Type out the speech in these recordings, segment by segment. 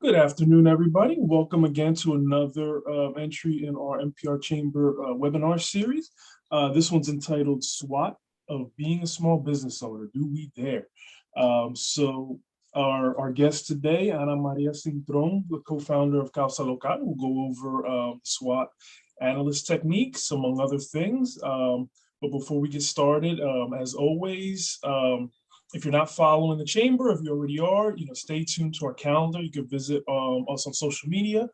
Good afternoon, everybody. Welcome again to another entry in our NPR Chamber webinar series. This one's entitled SWOT of Being a Small Business Owner. Do we dare? So our guest today, Maria Cintron, the co-founder of Causa Local, will go over SWOT analyst techniques, among other things. But before we get started, as always, if you're not following the chamber, if you already are, stay tuned to our calendar. You can visit us on social media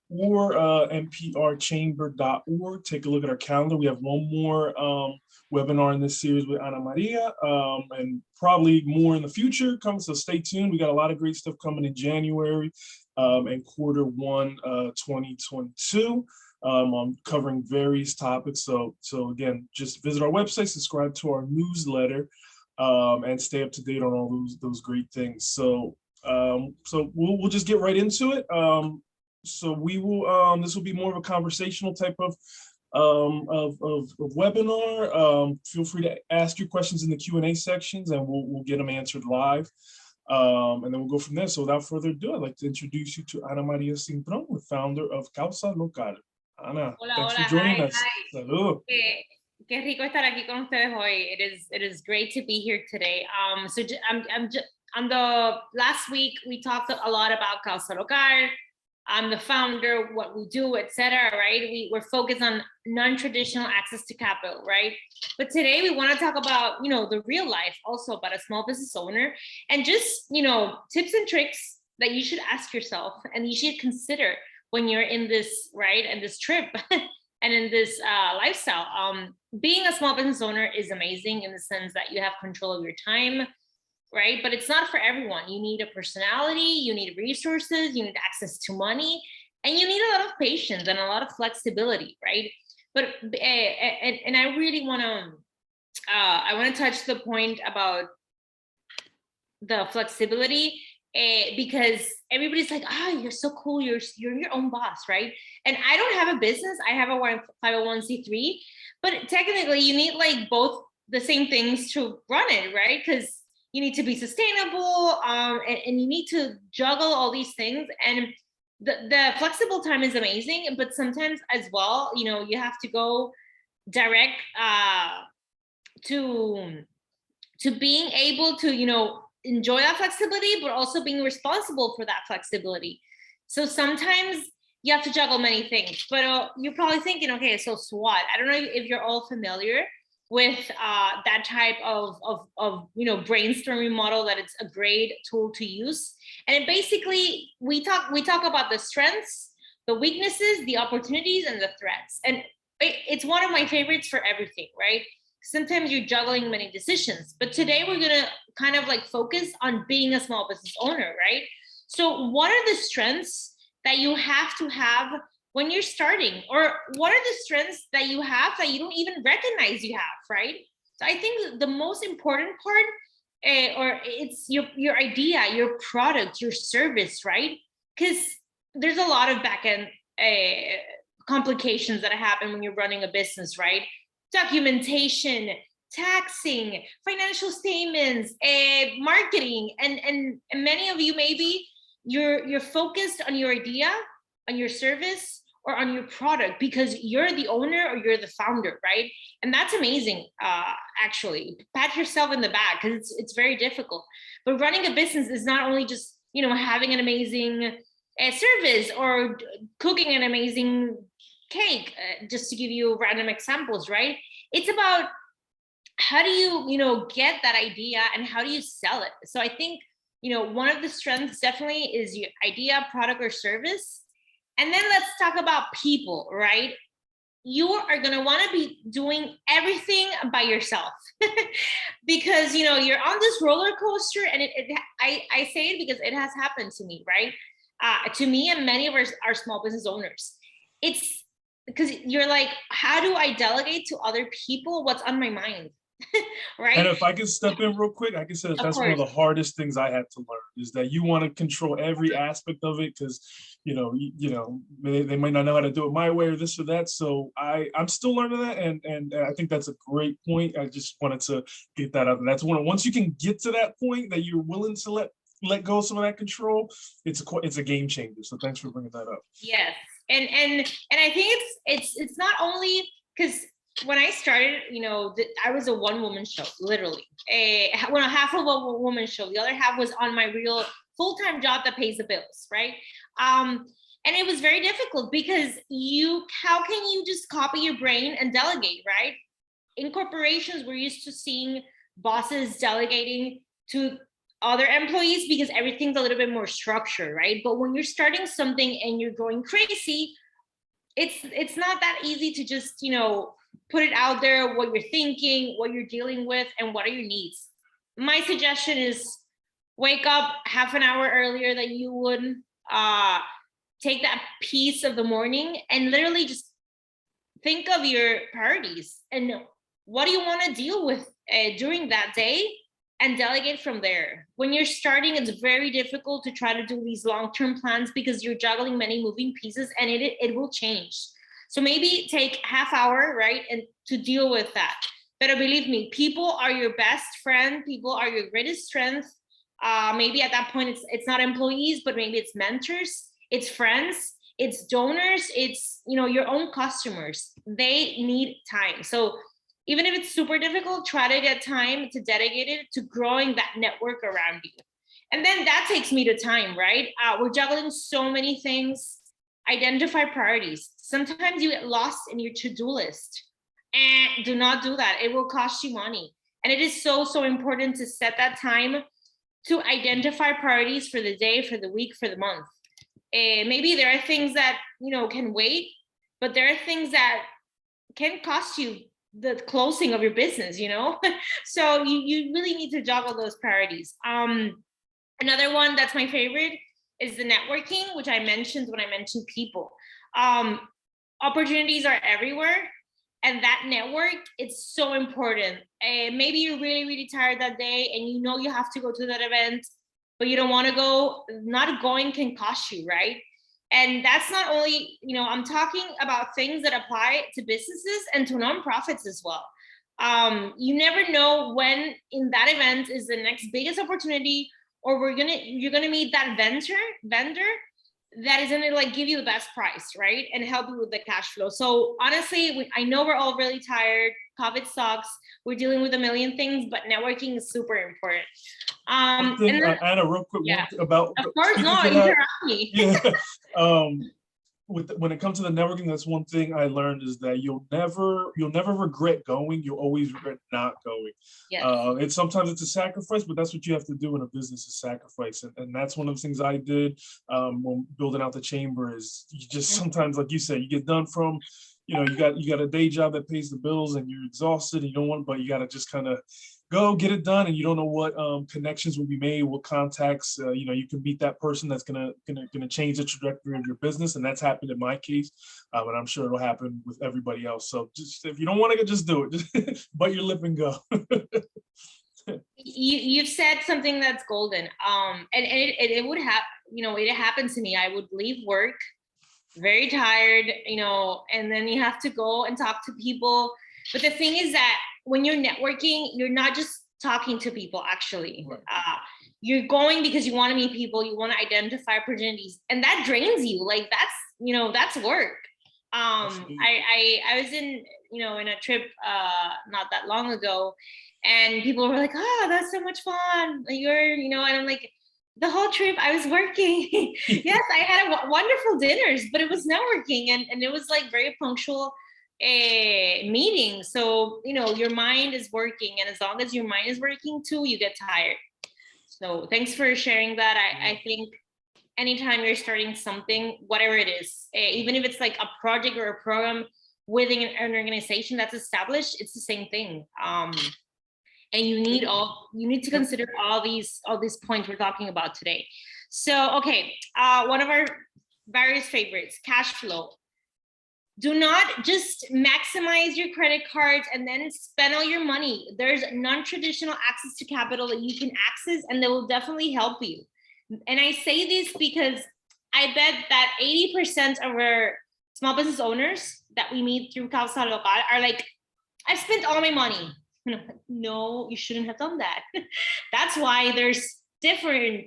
or nprchamber.org. Take a look at our calendar. We have one more webinar in this series with Ana Maria, and probably more in the future coming. So stay tuned. We got a lot of great stuff coming in January and Q1 2022. I'm covering various topics. So again, just visit our website, subscribe to our newsletter, and stay up to date on all those great things. So we'll just get right into it. So we will this will be more of a conversational type of webinar. Feel free to ask your questions in the Q&A sections, and we'll get them answered live. And then we'll go from there. So without further ado, I'd like to introduce you to Ana Maria Cintron, the founder of Causa Local. Ana, thanks for joining us. Salud. Qué rico estar aquí con ustedes hoy. It is great to be here today. So I'm just, on the last week we talked a lot about Causa Local. I'm the founder, what we do, etc. Right? We're focused on non-traditional access to capital, right? But today we want to talk about the real life, also about a small business owner, and just tips and tricks that you should ask yourself and you should consider when you're in this and this trip. And in this lifestyle, being a small business owner is amazing in the sense that you have control of your time, right? But it's not for everyone. You need a personality, you need resources, you need access to money, and you need a lot of patience and a lot of flexibility, right? But and I really want to touch the point about the flexibility. Because everybody's like, you're so cool, you're your own boss, right? And I don't have a business, I have a 501c3, but technically you need both the same things to run it, right? Because you need to be sustainable, and you need to juggle all these things. And the flexible time is amazing, but sometimes as well, you have to go direct to being able to enjoy that flexibility, but also being responsible for that flexibility. So sometimes you have to juggle many things, but you're probably thinking, okay, so SWOT. I don't know if you're all familiar with that type of brainstorming model, that it's a great tool to use. And basically we talk about the strengths, the weaknesses, the opportunities, and the threats. And it's one of my favorites for everything, right? Sometimes you're juggling many decisions, but today we're going to kind of focus on being a small business owner, right? So what are the strengths that you have to have when you're starting, or what are the strengths that you have that you don't even recognize you have, right? So I think the most important part, or it's your idea, your product, your service, right? Because there's a lot of back-end complications that happen when you're running a business, right? Documentation, taxing, financial statements, marketing, and many of you, maybe you're focused on your idea, on your service, or on your product because you're the owner or you're the founder, right? And that's amazing. Actually, pat yourself in the back, because it's very difficult. But running a business is not only just having an amazing service or cooking an amazing cake, just to give you random examples, right? It's about how do you get that idea and how do you sell it? So I think one of the strengths definitely is your idea, product, or service. And then let's talk about people, right? You are going to want to be doing everything by yourself because you're on this roller coaster. And I say it because it has happened to me, right? To me and many of our small business owners. It's because you're like, how do I delegate to other people what's on my mind? Right? And if I can step in real quick, I can say that's one of the hardest things I had to learn, is that you want to control every aspect of it, because they might not know how to do it my way or this or that. So I'm still learning that, and I think that's a great point. I just wanted to get that out. And that's once you can get to that point that you're willing to let let go of some of that control, it's a game changer. So thanks for bringing that up. Yes, and I think it's not only because when I started, I was a one-woman show, literally. Half of a woman show, the other half was on my real full-time job that pays the bills, right? And it was very difficult because how can you just copy your brain and delegate, right? In corporations, we're used to seeing bosses delegating to other employees because everything's a little bit more structured, right? But when you're starting something and you're going crazy, it's not that easy to just, put it out there, what you're thinking, what you're dealing with, and what are your needs. My suggestion is wake up half an hour earlier than you would, take that piece of the morning and literally just think of your priorities and what do you want to deal with during that day, and delegate from there. When you're starting, it's very difficult to try to do these long-term plans because you're juggling many moving pieces, and it will change. So maybe take half hour, right, and to deal with that. But believe me, people are your best friend. People are your greatest strength. Maybe at that point, it's not employees, but maybe it's mentors, it's friends, it's donors, it's your own customers. They need time. So even if it's super difficult, try to get time to dedicate it to growing that network around you. And then that takes me to time, right? We're juggling so many things. Identify priorities. Sometimes you get lost in your to-do list, and do not do that. It will cost you money. And it is so, so important to set that time to identify priorities for the day, for the week, for the month. Maybe there are things that, can wait, but there are things that can cost you the closing of your business, So you really need to juggle those priorities. Another one that's my favorite is the networking, which I mentioned when I mentioned people. Opportunities are everywhere, and that network, it's so important. Maybe you're really, really tired that day and you have to go to that event, but you don't want to go. Not going can cost you, right? And that's not only, I'm talking about things that apply to businesses and to nonprofits as well. You never know when in that event is the next biggest opportunity, or you're gonna meet that vendor that is gonna give you the best price, right? And help you with the cash flow. So honestly, I know we're all really tired. COVID sucks. We're dealing with a million things, but networking is super important. One thing, Anna, real quick, yeah. one thing about of course, no, interrupt me. Yeah. When it comes to the networking, that's one thing I learned is that you'll never regret going. You'll always regret not going. Yes. Sometimes it's a sacrifice, but that's what you have to do in a business, is sacrifice. And that's one of the things I did when building out the chamber. Is you just sometimes, like you said, you get done from, you got a day job that pays the bills and you're exhausted and you don't want, but you got to just kind of go get it done, and you don't know what connections will be made, what contacts, you can meet that person that's gonna change the trajectory of your business. And that's happened in my case, and I'm sure it'll happen with everybody else. So just, if you don't want to, just do it. Just bite your lip and go. You've said something that's golden. And it would have, it happened to me. I would leave work very tired, and then you have to go and talk to people. But the thing is that when you're networking, you're not just talking to people, actually. Right. You're going because you want to meet people, you want to identify opportunities, and that drains you. That's work. I was in a trip not that long ago, and people were like, oh, that's so much fun. And I'm like, the whole trip I was working. Yes, I had wonderful dinners, but it was networking, and it was very punctual meeting. So your mind is working, and as long as your mind is working too, you get tired. So thanks for sharing that. I think anytime you're starting something, whatever it is, even if it's like a project or a program within an organization that's established, it's the same thing. And you need to consider all these points we're talking about today. So okay, one of our various favorites, cash flow. Do not just maximize your credit cards and then spend all your money. There's non-traditional access to capital that you can access, and they will definitely help you. And I say this because I bet that 80% of our small business owners that we meet through Causa Local are like, I spent all my money. No, you shouldn't have done that. That's why there's different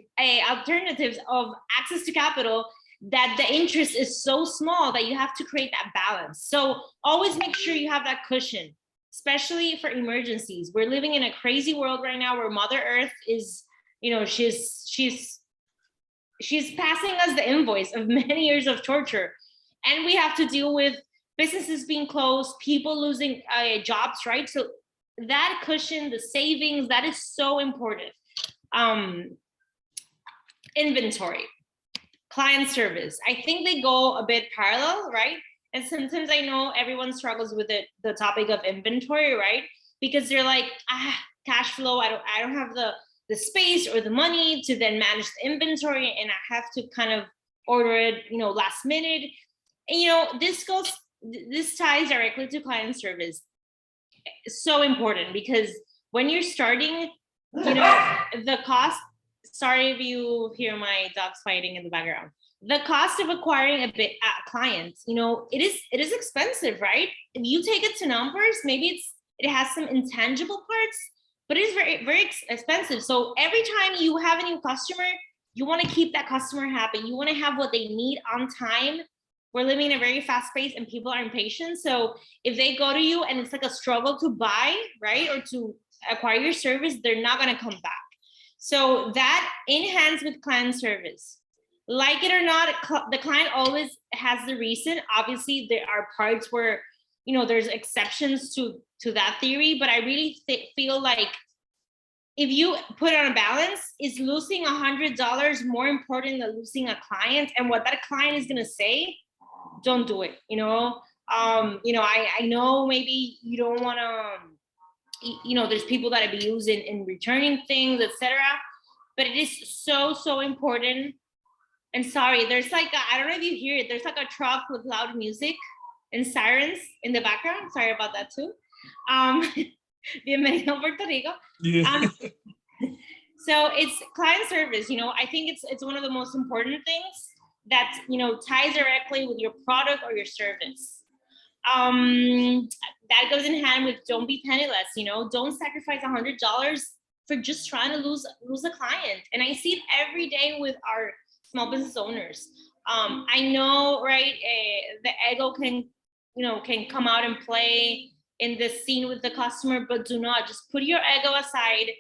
alternatives of access to capital, that the interest is so small that you have to create that balance. So always make sure you have that cushion, especially for emergencies. We're living in a crazy world right now where Mother Earth is, she's passing us the invoice of many years of torture. And we have to deal with businesses being closed, people losing jobs, right? So that cushion, the savings, that is so important. Inventory, client service, I think they go a bit parallel, right? And sometimes I know everyone struggles with the topic of inventory, right? Because they're like, cash flow, I don't have the space or the money to then manage the inventory, and I have to kind of order it, last minute. And this ties directly to client service. It's so important because when you're starting, the cost, sorry if you hear my dogs fighting in the background, the cost of acquiring a client, it is expensive, right? If you take it to numbers, maybe it has some intangible parts, but it is very, very expensive. So every time you have a new customer, you want to keep that customer happy. You want to have what they need on time. We're living in a very fast pace and people are impatient. So if they go to you and it's like a struggle to buy, right, or to acquire your service, they're not going to come back. So that enhances with client service. Like it or not, the client always has the reason. Obviously, there are parts where, there's exceptions to that theory, but I really feel like if you put on a balance, is losing $100 more important than losing a client? And what that client is going to say, don't do it. I know maybe you don't want to, there's people that abuse in returning things, etc. But it is so, so important. And sorry, there's like, I don't know if you hear it, there's like a truck with loud music and sirens in the background. Sorry about that too. Bienvenido a Puerto Rico. Yeah. So it's client service. I think it's one of the most important things that, ties directly with your product or your service. That goes in hand with don't be penniless. Don't sacrifice $100 for just trying to lose a client. And I see it every day with our small business owners. I know, right? The ego can come out and play in this scene with the customer, but do not, just put your ego aside,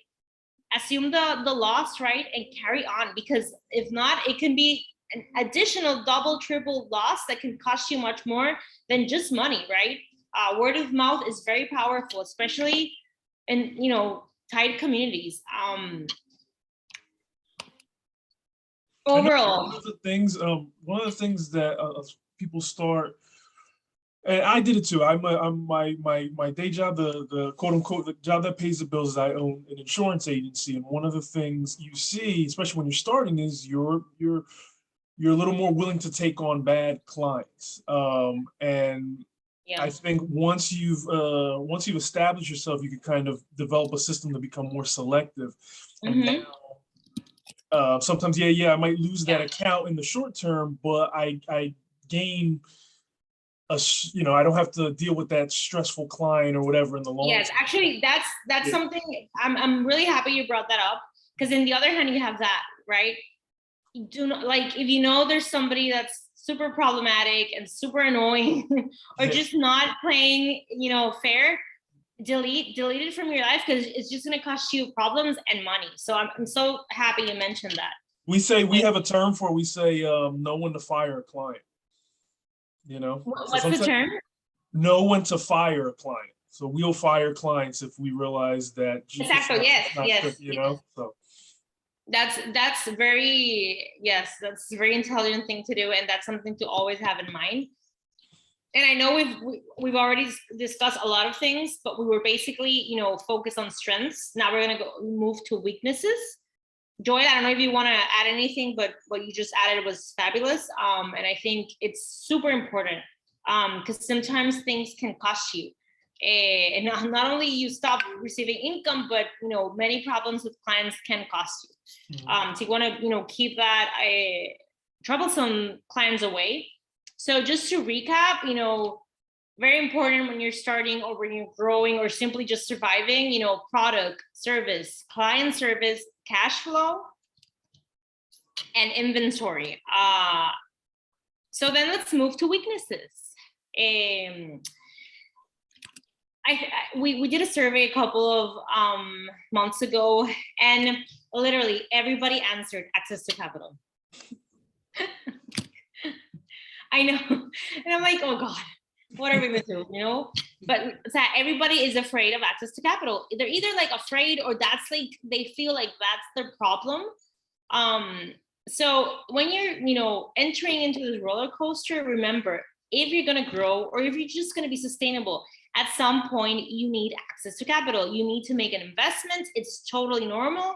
assume the loss, right? And carry on, because if not, it can be an additional double, triple loss that can cost you much more than just money, right? Word of mouth is very powerful, especially in, tight communities. Overall, one of the things that people start, and I did it too. I'm my day job, the quote unquote the job that pays the bills, is I own an insurance agency, and one of the things you see, especially when you're starting, is you're a little more willing to take on bad clients. And yeah. I think once you've established yourself, you can kind of develop a system to become more selective. And now, sometimes, I might lose that account in the short term, but I gain I don't have to deal with that stressful client or whatever in the long term. Actually, that's something I'm really happy you brought that up, because in the other hand, you have that, right? You do not, like, if there's somebody that's super problematic and super annoying or just not playing, fair, delete it from your life, because it's just going to cost you problems and money. So I'm so happy you mentioned that. We have a term for it. We say know when to fire a client. What's the term? Know when to fire a client. So we'll fire clients if we realize that. Exactly. Yes. So. That's very that's a very intelligent thing to do, and that's something to always have in mind. And I know we've already discussed a lot of things, but we were basically focused on strengths. Now we're gonna move to weaknesses. Joy, I don't know if you want to add anything, but what you just added was fabulous. And I think it's super important because sometimes things can cost you. And not only you stop receiving income, but many problems with clients can cost you. So you want to keep that troublesome clients away. So just to recap, very important when you're starting or when you're growing or simply just surviving, product, service, client service, cash flow, and inventory. So then let's move to weaknesses. We did a survey a couple of months ago, and literally everybody answered access to capital. I know, and I'm like, oh God, what are we gonna do, you know? But everybody is afraid of access to capital. They're either like afraid, or that's like, they feel like that's their problem. So when you're, you know, entering into this roller coaster, remember, if you're gonna grow, or if you're just gonna be sustainable, at some point you need access to capital. You need to make an investment. It's totally normal.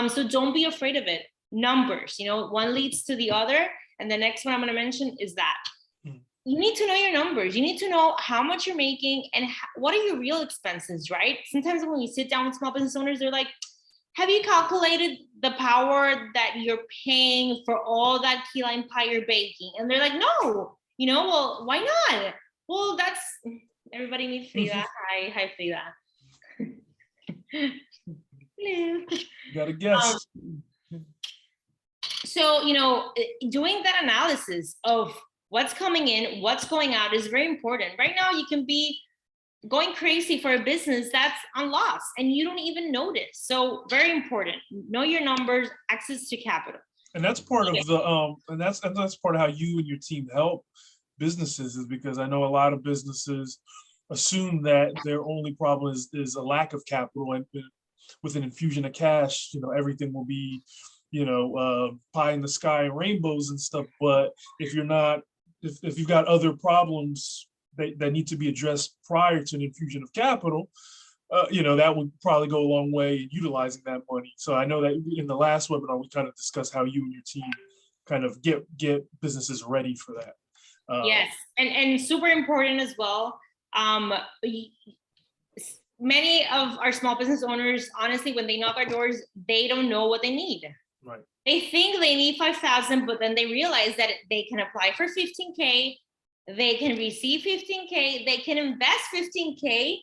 So don't be afraid of it. Numbers, you know, one leads to the other. And the next one I'm going to mention is that you need to know your numbers. You need to know how much you're making and what are your real expenses, right? Sometimes when you sit down with small business owners, they're like, have you calculated the power that you're paying for all that key lime pie you're baking? And they're like, no, you know, well, why not? Well, that's, everybody needs Frida. Hi, Frida. Hello. You got a guess. So, you know, doing that analysis of what's coming in, what's going out is very important. Right now, you can be going crazy for a business that's on loss and you don't even notice. So very important. Know your numbers, access to capital. And that's part of the and that's part of how you and your team help businesses, is because I know a lot of businesses assume that their only problem is a lack of capital, and with an infusion of cash, you know, everything will be, you know, pie in the sky and rainbows and stuff. But if you're not, if you've got other problems that need to be addressed prior to an infusion of capital, you know, that would probably go a long way in utilizing that money. So I know that in the last webinar, we kind of discussed how you and your team kind of get businesses ready for that. Yes, and super important as well. Many of our small business owners, honestly, when they knock our doors, they don't know what they need. Right. They think they need 5,000, but then they realize that they can apply for 15K, they can receive 15K, they can invest 15K,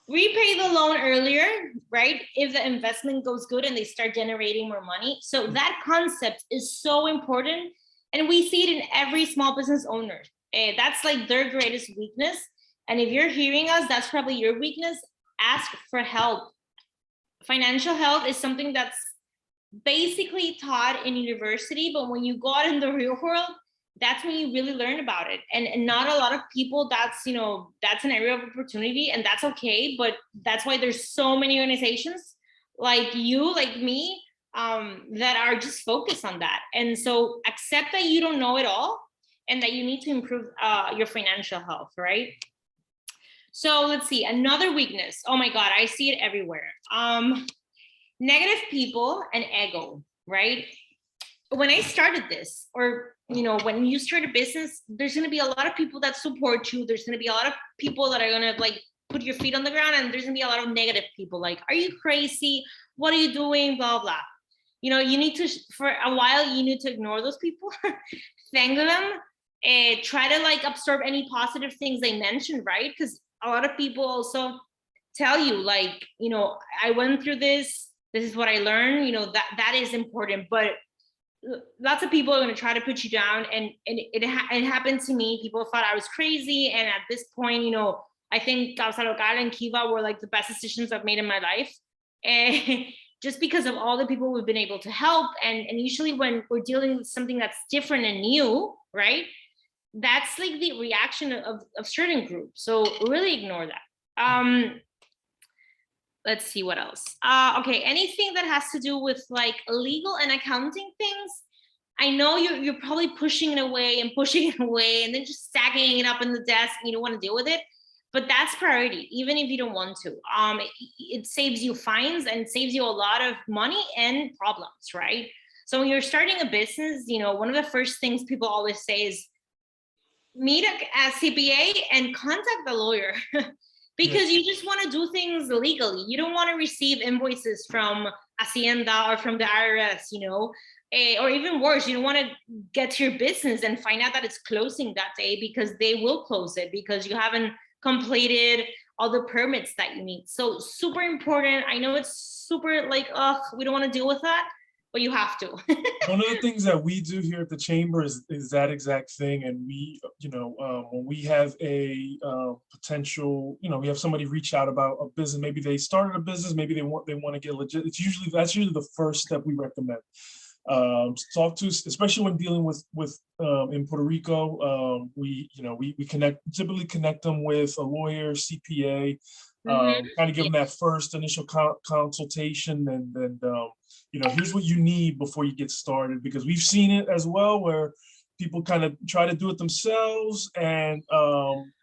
repay the loan earlier, right? If the investment goes good and they start generating more money. So that concept is so important. And we see it in every small business owner. That's like their greatest weakness. And if you're hearing us, that's probably your weakness. Ask for help. Financial health is something that's basically taught in university, but when you go out in the real world, that's when you really learn about it. And not a lot of people, that's, you know, that's an area of opportunity, and that's okay. But that's why there's so many organizations like you, like me, that are just focused on that. And so accept that you don't know it all and that you need to improve your financial health, right? So let's see, another weakness. Oh my God, I see it everywhere. Negative people and ego, right? When I started this, or, you know, when you start a business, there's gonna be a lot of people that support you. There's gonna be a lot of people that are gonna like put your feet on the ground, and there's gonna be a lot of negative people like, are you crazy? What are you doing? Blah, blah. You know, you need to, for a while, you need to ignore those people, thank them, and try to like absorb any positive things they mention, right? Because a lot of people also tell you like, you know, I went through this is what I learned, you know, that is important. But lots of people are going to try to put you down, and it happened to me. People thought I was crazy, and at this point, you know, I think Causa Local and Kiva were like the best decisions I've made in my life, and just because of all the people we've been able to help. And usually when we're dealing with something that's different and new, right, that's like the reaction of certain groups. So really ignore that. Let's see what else. Okay, anything that has to do with like legal and accounting things. I know you're probably pushing it away and then just stacking it up in the desk and you don't want to deal with it, but that's priority, even if you don't want to. It saves you fines and saves you a lot of money and problems, right? So when you're starting a business, you know, one of the first things people always say is meet a CPA and contact the lawyer. Because you just want to do things legally. You don't want to receive invoices from Hacienda or from the IRS, you know, or even worse, you don't want to get to your business and find out that it's closing that day, because they will close it because you haven't completed all the permits that you need. So super important. I know it's super like, we don't want to deal with that, but you have to. One of the things that we do here at the chamber is that exact thing. And we, when we have a potential, we have somebody reach out about a business, maybe they started a business, maybe they want to get legit. That's usually the first step we recommend. Talk to, especially when dealing with in Puerto Rico, we typically connect them with a lawyer, CPA, kind of give them that first initial consultation, and then here's what you need before you get started, because we've seen it as well where people kind of try to do it themselves and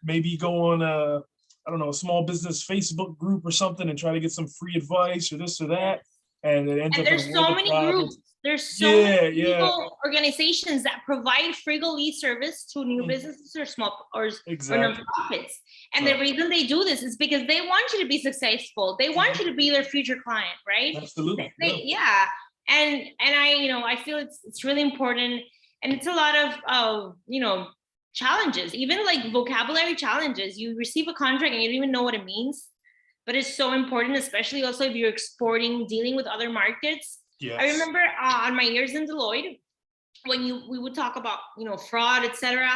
maybe go on a small business Facebook group or something and try to get some free advice or this or that, and it ends up there's so many groups. There's so many legal organizations that provide free lead service to new businesses or small or nonprofits. And the reason they do this is because they want you to be successful. They want you to be their future client, right? Absolutely. And I feel it's really important, and it's a lot of challenges, even like vocabulary challenges. You receive a contract and you don't even know what it means, but it's so important, especially also if you're exporting, dealing with other markets. Yes. I remember on my years in Deloitte, when we would talk about fraud, etc.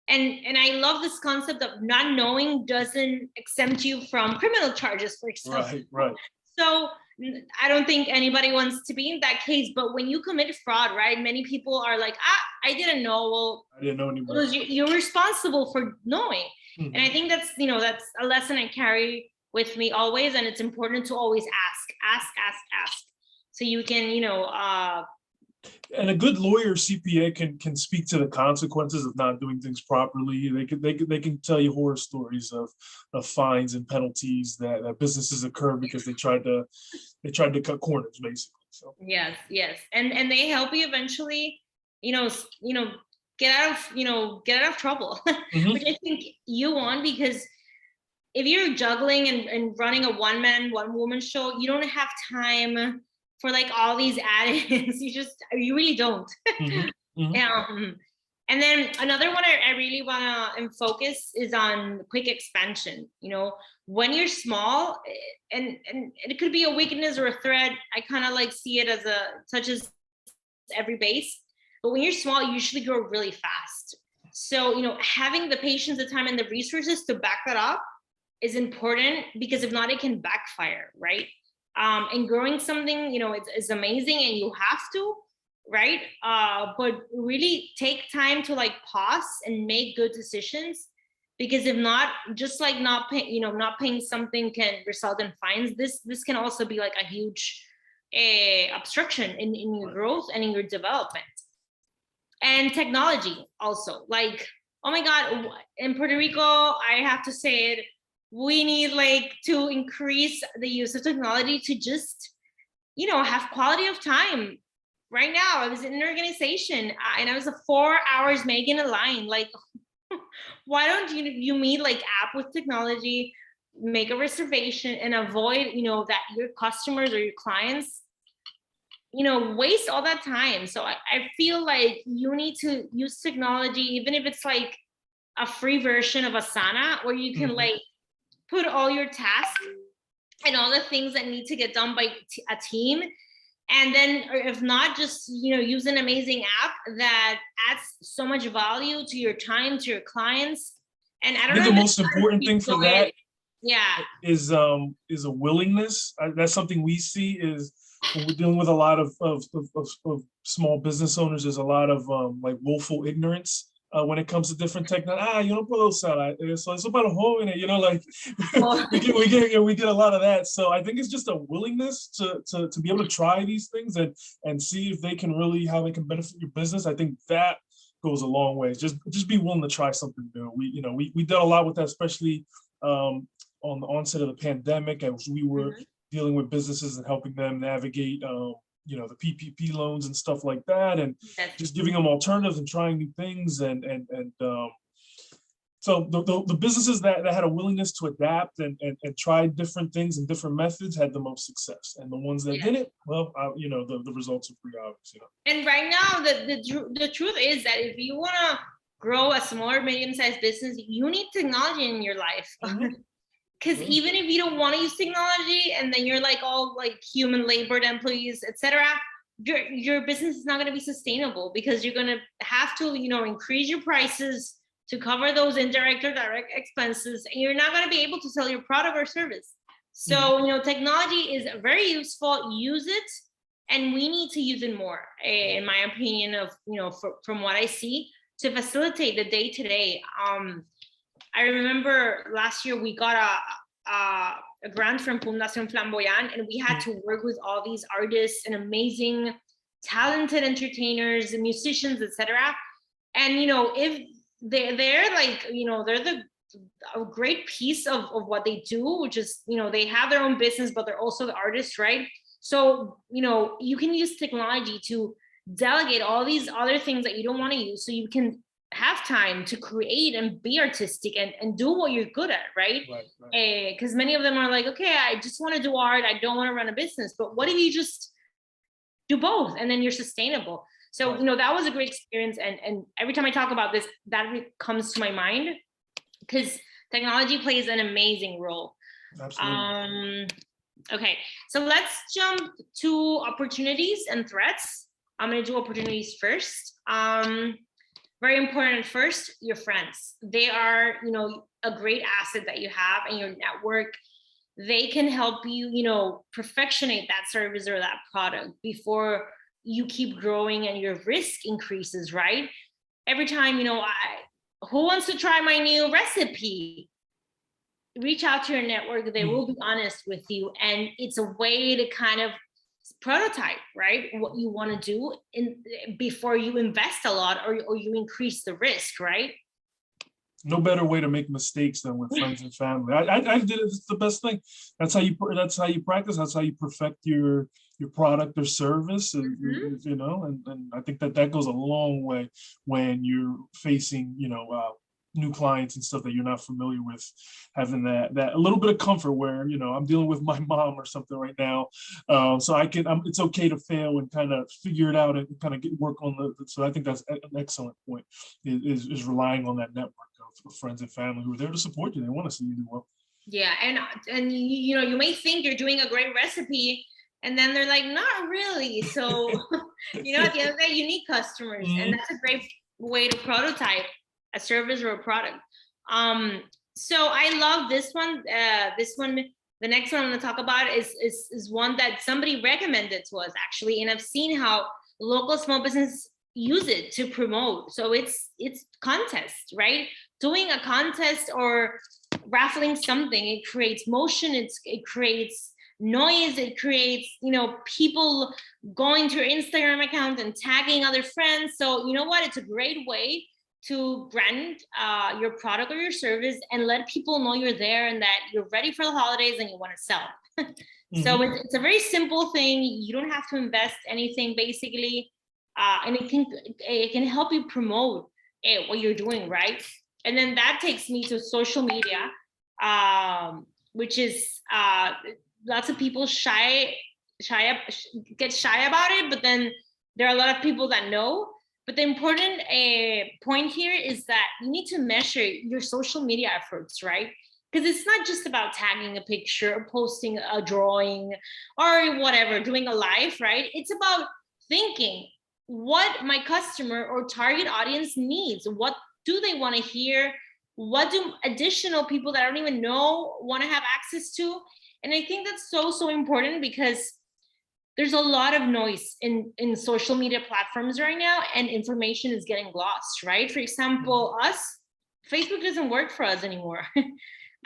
And I love this concept of not knowing doesn't exempt you from criminal charges, for example. Right. So I don't think anybody wants to be in that case. But when you commit fraud, right, many people are like, I didn't know. Well, I didn't know anybody. You're responsible for knowing. And I think that's a lesson I carry with me always. And it's important to always ask. So you can, and a good lawyer, CPA, can speak to the consequences of not doing things properly. They can tell you horror stories of fines and penalties that businesses incur because they tried to cut corners, basically. So yes, and they help you eventually, get out of trouble, which I think you want, because if you're juggling and running a one-man, one-woman show, you don't have time for like all these add-ins. You really don't. And then another one I really want to focus is on quick expansion. When you're small, and it could be a weakness or a threat, I kind of like see it as touches every base. But when you're small, you usually grow really fast. So, having the patience, the time, and the resources to back that up is important, because if not, it can backfire, right? And growing something, it's amazing, and you have to, right? But really take time to like pause and make good decisions, because if not, just like not paying something can result in fines. This can also be like a huge obstruction in your growth and in your development. And technology also, like, oh my God, in Puerto Rico, I have to say it, we need like to increase the use of technology to just, have quality of time. Right now, I was in an organization and I was 4 hours making a line. Like, why don't you meet like app with technology, make a reservation, and avoid, that your customers or your clients, waste all that time. So I feel like you need to use technology, even if it's like a free version of Asana, where you can like put all your tasks and all the things that need to get done by a team. And then, or if not, just, use an amazing app that adds so much value to your time, to your clients. And I think the most important thing for that is a willingness. That's something we see is when we're dealing with a lot of small business owners. There's a lot of like willful ignorance when it comes to different technology. Yo no puedo usar eso, eso para los jóvenes, like we get a lot of that. So I think it's just a willingness to be able to try these things and see if they can really, how they can benefit your business. I think that goes a long way. Just be willing to try something new. We did a lot with that, especially on the onset of the pandemic, as we were dealing with businesses and helping them navigate the PPP loans and stuff like that, and just giving them alternatives and trying new things. So the businesses that had a willingness to adapt and try different things and different methods had the most success. And the ones that didn't, well, the results are pretty obvious. And right now, the truth is that if you want to grow a small or medium-sized business, you need technology in your life. Because even if you don't want to use technology, and then you're like all like human labored employees, etc., your business is not going to be sustainable, because you're going to have to, increase your prices to cover those indirect or direct expenses, and you're not going to be able to sell your product or service. So, technology is very useful. Use it, and we need to use it more, in my opinion, from what I see, to facilitate the day-to-day. I remember last year we got a grant from Fundación Flamboyant, and we had to work with all these artists and amazing, talented entertainers and musicians, etc. And, if they're like, they're a great piece of what they do, which is, they have their own business, but they're also the artists, right? So, you can use technology to delegate all these other things that you don't want to use, so you can have time to create and be artistic and do what you're good at, right? Because many of them are like, okay, I just want to do art, I don't want to run a business. But what if you just do both, and then you're sustainable? So, that was a great experience. And every time I talk about this, that comes to my mind, because technology plays an amazing role. Absolutely. Okay, so let's jump to opportunities and threats. I'm going to do opportunities first. Very important first, your friends. They are, a great asset that you have in your network. They can help you, perfectionate that service or that product before you keep growing and your risk increases, right? Every time, who wants to try my new recipe? Reach out to your network. They will be honest with you. And it's a way to kind of prototype, right, what you want to do before you invest a lot or you increase the risk, right? No better way to make mistakes than with friends and family. I did it. It's the best thing. That's how you practice. That's how you perfect your product or service. And, and I think that goes a long way when you're facing, new clients and stuff that you're not familiar with, having that a little bit of comfort where, I'm dealing with my mom or something right now. So it's okay to fail and kind of figure it out and kind of work on so I think that's an excellent point, is relying on that network of friends and family who are there to support you. They want to see you do well. Yeah. And you may think you're doing a great recipe, and then they're like, not really. So, at the end of the day, you need customers. And that's a great way to prototype a service or a product. So I love this one. The next one I'm going to talk about is one that somebody recommended to us, actually, and I've seen how local small business use it to promote. So it's contest, right? Doing a contest or raffling something, it creates motion. It creates noise. It creates, people going to your Instagram account and tagging other friends. So you know what? It's a great way to brand your product or your service and let people know you're there and that you're ready for the holidays and you want to sell. So it's a very simple thing. You don't have to invest anything, basically, and it can help you promote what you're doing, right? And then that takes me to social media, which is lots of people get shy about it, but then there are a lot of people that know. But the important point here is that you need to measure your social media efforts, right? Because it's not just about tagging a picture or posting a drawing or whatever, doing a live, right? It's about thinking what my customer or target audience needs. What do they want to hear? What do additional people that I don't even know want to have access to? And I think that's so important, because there's a lot of noise in social media platforms right now, and information is getting lost, right? For example, Facebook doesn't work for us anymore.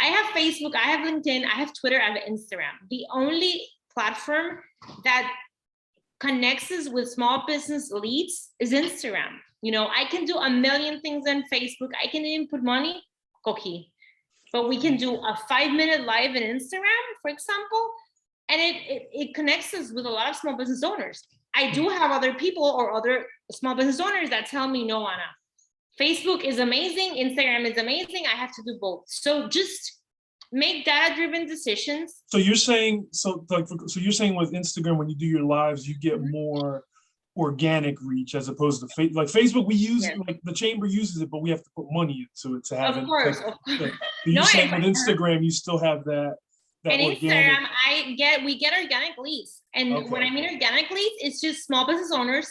I have Facebook, I have LinkedIn, I have Twitter, I have Instagram. The only platform that connects us with small business leads is Instagram. I can do a million things on Facebook. I can even put money, cookie. But we can do a 5-minute live in Instagram, for example, and it connects us with a lot of small business owners. I do have other people or other small business owners that tell me, no, Ana, Facebook is amazing, Instagram is amazing, I have to do both. So just make data-driven decisions. So you're saying, you're saying with Instagram, when you do your lives, you get more organic reach as opposed to Facebook. We use like the chamber uses it, but we have to put money into it to have it. Of course. You're saying with Instagram, you still have that that And organic. Instagram, we get organic leads. And when I mean organic leads, it's just small business owners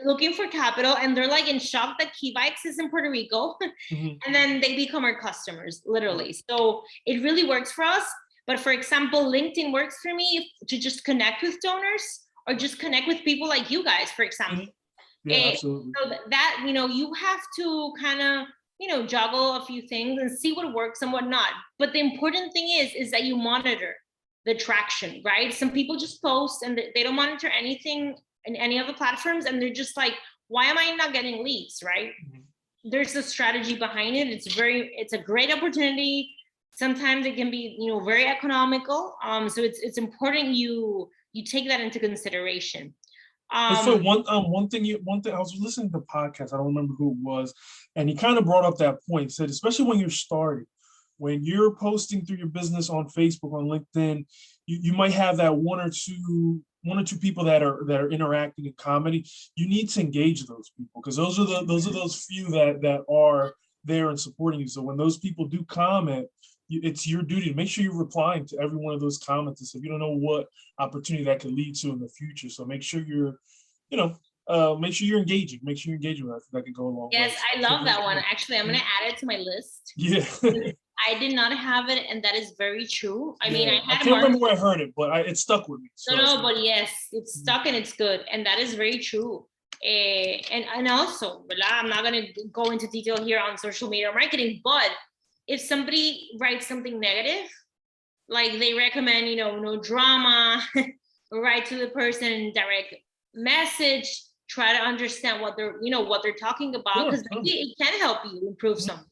looking for capital, and they're like in shock that Key Bikes is in Puerto Rico. And then they become our customers, literally. So it really works for us. But for example, LinkedIn works for me to just connect with donors or just connect with people like you guys, for example. Yeah, absolutely. So that, you have to kind of, juggle a few things and see what works and what not. But the important thing is that you monitor the traction, right? Some people just post and they don't monitor anything in any of the platforms, and they're just like, why am I not getting leads, right? There's a strategy behind it. It's a great opportunity. Sometimes it can be, very economical. So it's important you take that into consideration. And so one thing I was listening to the podcast, I don't remember who it was, and he kind of brought up that point. He said, especially when you're starting, when you're posting through your business on Facebook, on LinkedIn, you might have that one or two people that are interacting in comedy. You need to engage those people, because those are those few that are there and supporting you. So when those people do comment, it's your duty to make sure you're replying to every one of those comments. If you don't know what opportunity that could lead to in the future, so make sure you're, make sure you're engaging. Make sure you're engaging with that. That could go a long way. Yes, I love that one. Actually, I'm going to add it to my list. Yeah. I did not have it, and that is very true. I mean, I can't remember where I heard it, but it stuck with me. So. No, but yes, it's stuck and it's good, and that is very true. And also, I'm not going to go into detail here on social media marketing, but if somebody writes something negative, like they recommend, no drama, write to the person, direct message, try to understand what they're talking about, because maybe it can help you improve something.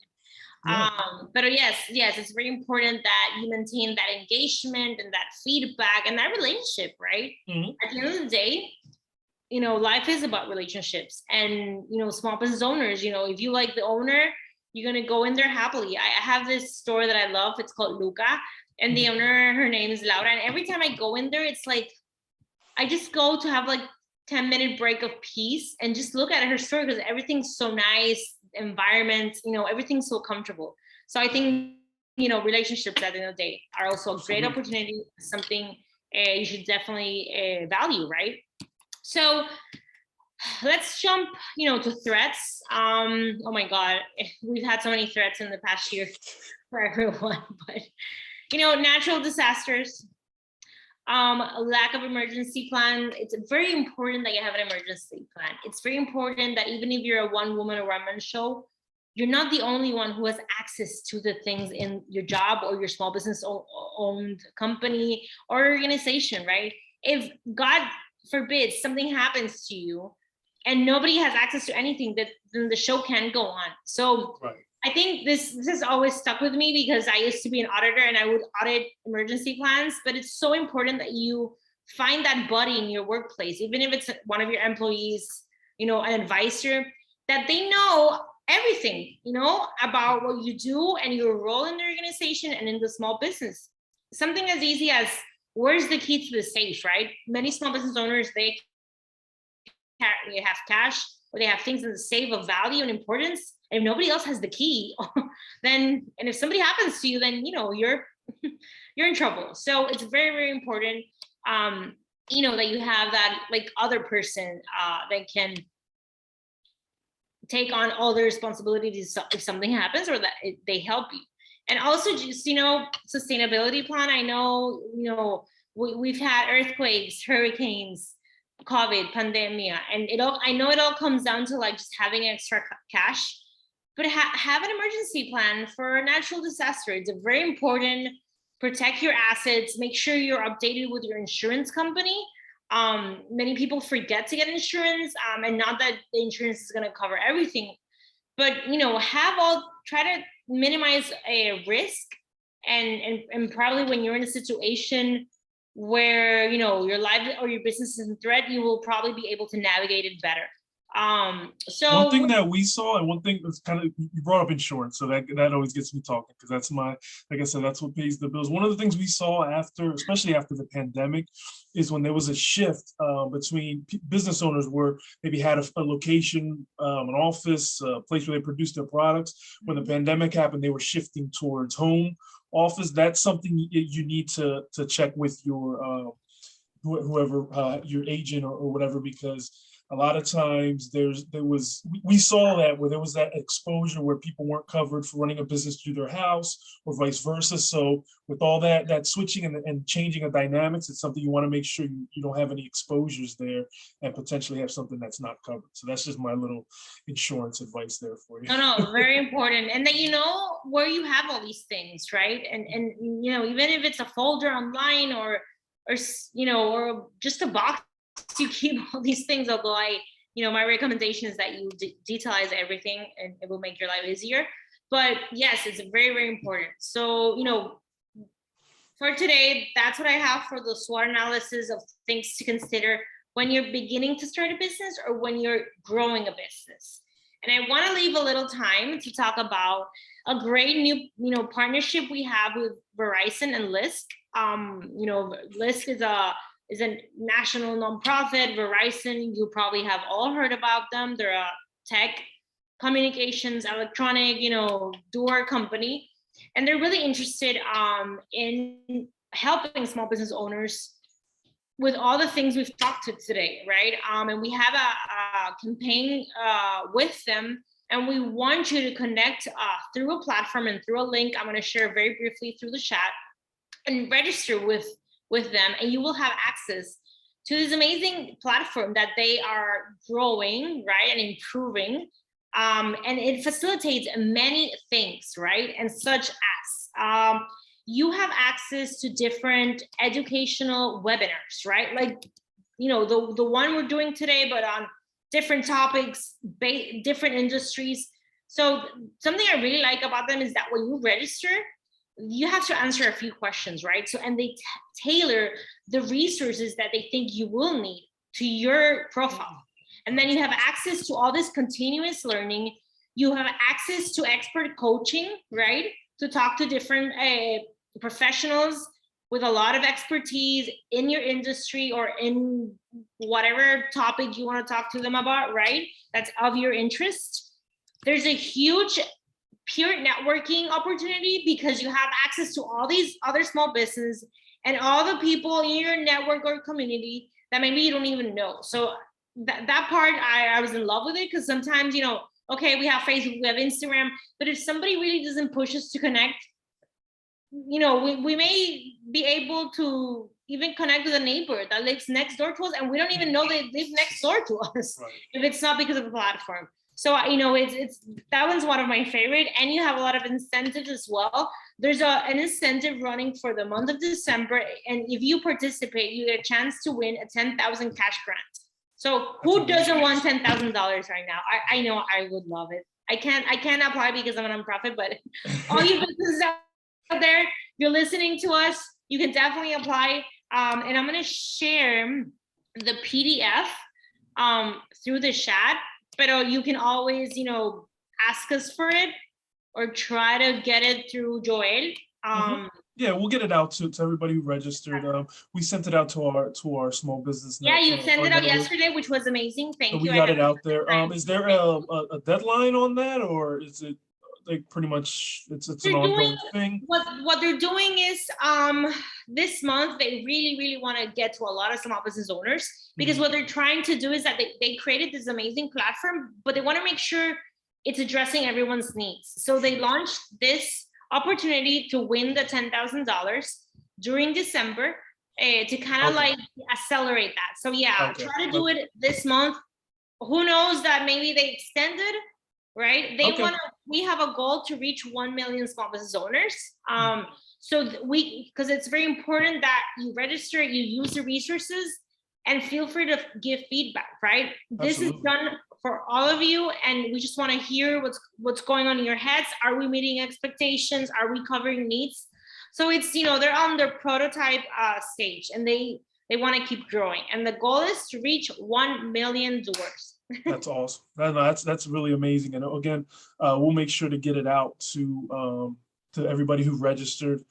But yes, it's very important that you maintain that engagement and that feedback and that relationship, right? At the end of the day, life is about relationships, and small business owners, if you like the owner, you're going to go in there happily. I have this store that I love. It's called Luca, and the owner, her name is Laura. And every time I go in there, it's like, I just go to have like 10-minute break of peace and just look at her store, because everything's so nice, environment, everything's so comfortable. So I think, relationships at the end of the day are also a great opportunity, something you should definitely value, right? So let's jump, to threats. Oh my God, we've had so many threats in the past year for everyone, but natural disasters, lack of emergency plan. It's very important that you have an emergency plan. It's very important that even if you're a one-woman or one-man show, you're not the only one who has access to the things in your job or your small business owned company or organization, right? If God forbid something happens to you and nobody has access to anything, then the show can't go on. So I think this has always stuck with me, because I used to be an auditor and I would audit emergency plans. But it's so important that you find that buddy in your workplace, even if it's one of your employees, an advisor, that they know everything, about what you do and your role in the organization and in the small business. Something as easy as, where's the key to the safe, right? Many small business owners, they have cash, or they have things in the safe of value and importance. And if nobody else has the key, then, and if somebody happens to you, then, you're in trouble. So it's very, very important, that you have that like other person that can take on all the responsibilities if something happens, or that they help you. And also just, sustainability plan. I know, we've had earthquakes, hurricanes, COVID, pandemia, and I know it all comes down to like just having extra cash, but have an emergency plan for a natural disaster. It's a very important. Protect your assets, make sure you're updated with your insurance company. Many people forget to get insurance, and not that the insurance is going to cover everything, but try to minimize a risk, and probably when you're in a situation where your life or your business is in threat, you will probably be able to navigate it better. So one thing that we saw, and one thing that's kind of, you brought up insurance, so that always gets me talking, because that's like I said, that's what pays the bills. One of the things we saw especially after the pandemic, is when there was a shift between business owners where maybe had a location, an office, a place where they produced their products. When the pandemic happened, they were shifting towards home office, that's something you need to check with your whoever your agent or whatever, because a lot of times we saw that where there was that exposure where people weren't covered for running a business through their house or vice versa. So with all that switching and changing of dynamics, it's something you want to make sure you don't have any exposures there and potentially have something that's not covered. So that's just my little insurance advice there for you. No, very important. And then you know where you have all these things, right? And you know, even if it's a folder online or you know, or just a box you keep all these things, although you know, my recommendation is that you detailize everything and it will make your life easier. But yes, it's very, very important. So, you know, for today, that's what I have for the SWOT analysis of things to consider when you're beginning to start a business or when you're growing a business. And I want to leave a little time to talk about a great new, you know, partnership we have with Verizon and LISC. You know, LISC is a national nonprofit. Verizon, you probably have all heard about them. They're a tech, communications, electronic, you know, door company. And they're really interested in helping small business owners with all the things we've talked to today, right? And we have a campaign with them, and we want you to connect through a platform and through a link I'm going to share very briefly through the chat, and register with them, and you will have access to this amazing platform that they are growing, right, and improving. And it facilitates many things, right? And such as you have access to different educational webinars, right? Like, you know, the one we're doing today, but on different topics, different industries. So something I really like about them is that when you register, you have to answer a few questions, right? So, and they tailor the resources that they think you will need to your profile. And then you have access to all this continuous learning. You have access to expert coaching, right? To talk to different professionals with a lot of expertise in your industry or in whatever topic you want to talk to them about, right? That's of your interest. There's a huge peer networking opportunity because you have access to all these other small businesses and all the people in your network or community that maybe you don't even know. So that part, I was in love with it, because sometimes, you know, okay, we have Facebook, we have Instagram, but if somebody really doesn't push us to connect, you know, we may be able to even connect with a neighbor that lives next door to us, and we don't even know they live next door to us, right, if it's not because of the platform. So, you know, it's that one's one of my favorite, and you have a lot of incentives as well. There's an incentive running for the month of December, and if you participate, you get a chance to win a 10,000 cash grant. So who doesn't want $10,000 right now? I know I would love it. I can't apply because I'm a nonprofit, but all you businesses out there, you're listening to us, you can definitely apply. And I'm going to share the PDF through the chat, but you can always, you know, ask us for it or try to get it through Joel. Yeah, we'll get it out to everybody who registered. We sent it out to our small business. Yeah, you sent it out yesterday, which was amazing. Thank you. We got it out there. Is there a deadline on that, or is it like pretty much it's an ongoing thing? What they're doing is this month they really want to get to a lot of small business owners, because what they're trying to do is that they created this amazing platform, but they want to make sure it's addressing everyone's needs. So they launched this opportunity to win the $10,000 during December to kind of like accelerate that. So yeah, try to do it this month. Who knows that maybe they extended, right? We have a goal to reach 1 million small business owners. So because it's very important that you register, you use the resources, and feel free to give feedback, right? Absolutely. This is done for all of you, and we just want to hear what's going on in your heads. Are we meeting expectations? Are we covering needs? So it's, you know, they're on their prototype stage, and they want to keep growing, and the goal is to reach 1 million doors. That's awesome. That's really amazing. And again, we'll make sure to get it out to everybody who registered.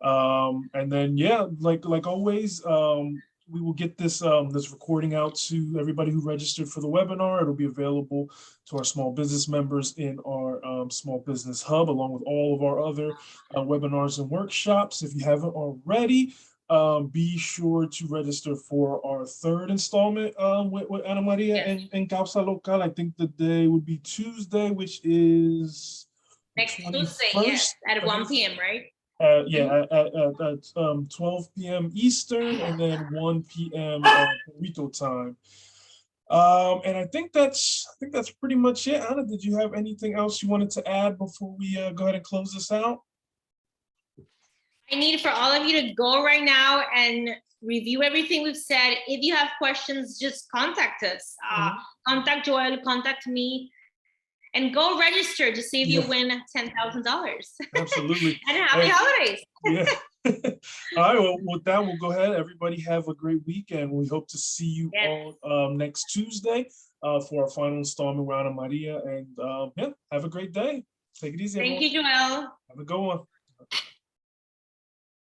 And then, yeah, like always, we will get this this recording out to everybody who registered for the webinar. It'll be available to our small business members in our small business hub, along with all of our other webinars and workshops. If you haven't already, be sure to register for our third installment with Ana Maria and Causa Local. I think the day would be Tuesday, which is Next Tuesday, yes, at 1 p.m., right? Yeah, at 12 p.m. Eastern and then 1 p.m. Puerto Rico time. And I think that's pretty much it. Ana, did you have anything else you wanted to add before we go ahead and close this out? I need for all of you to go right now and review everything we've said. If you have questions, just contact us. Contact Joel, contact me, and go register to see if you win $10,000. Absolutely. And happy holidays. Yeah. All right. Well, with that, we'll go ahead. Everybody have a great weekend. We hope to see you all next Tuesday for our final installment with Ana Maria. And yeah, have a great day. Take it easy. Thank you, Joel. Have a good one.